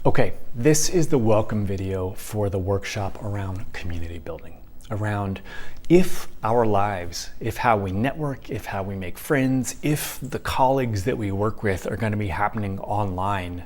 Okay, this is the welcome video for the workshop around community building, around if our lives, if how we network, if how we make friends, if the colleagues that we work with are going to be happening online,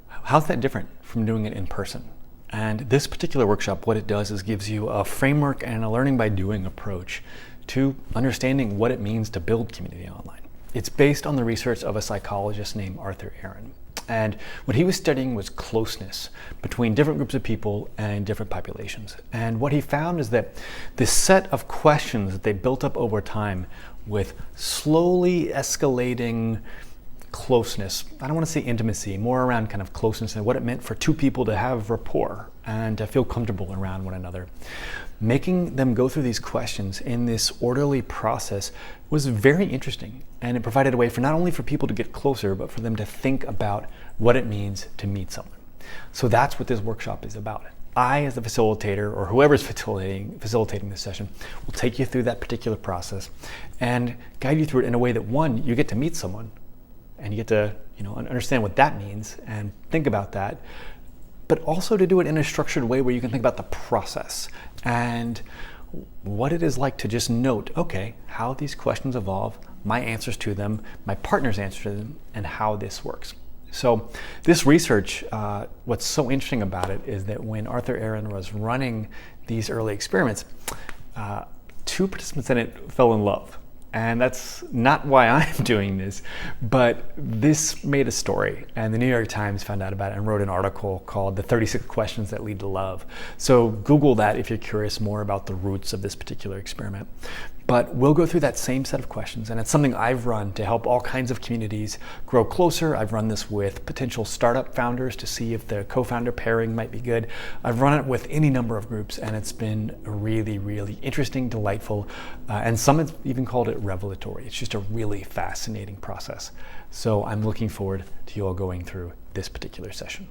how's that different from doing it in person? And this particular workshop, what it does is gives you a framework and a learning by doing approach to understanding what it means to build community online. It's based on the research of a psychologist named Aron. And what he was studying was closeness between different groups of people and different populations. And what he found is that this set of questions that they built up over time with slowly escalating closeness, I don't want to say intimacy, more around kind of closeness and what it meant for two people to have rapport and to feel comfortable around one another. Making them go through these questions in this orderly process was very interesting, and it provided a way for not only for people to get closer, but for them to think about what it means to meet someone. So that's what this workshop is about. I, as the facilitator, or whoever's facilitating this session, will take you through that particular process and guide you through it in a way that, one, you get to meet someone and you get to understand what that means and think about that, but also to do it in a structured way where you can think about the process and what it is like to just note, okay, how these questions evolve, my answers to them, my partner's answers to them, and how this works. So this research, what's so interesting about it is that when Aron was running these early experiments, two participants in it fell in love. And that's not why I'm doing this, but this made a story, and the New York Times found out about it and wrote an article called The 36 Questions That Lead to Love. So Google that if you're curious more about the roots of this particular experiment. But we'll go through that same set of questions, and it's something I've run to help all kinds of communities grow closer. I've run this with potential startup founders to see if the co-founder pairing might be good. I've run it with any number of groups, and it's been really, really interesting, delightful, and some have even called it revelatory. It's just a really fascinating process. So I'm looking forward to you all going through this particular session.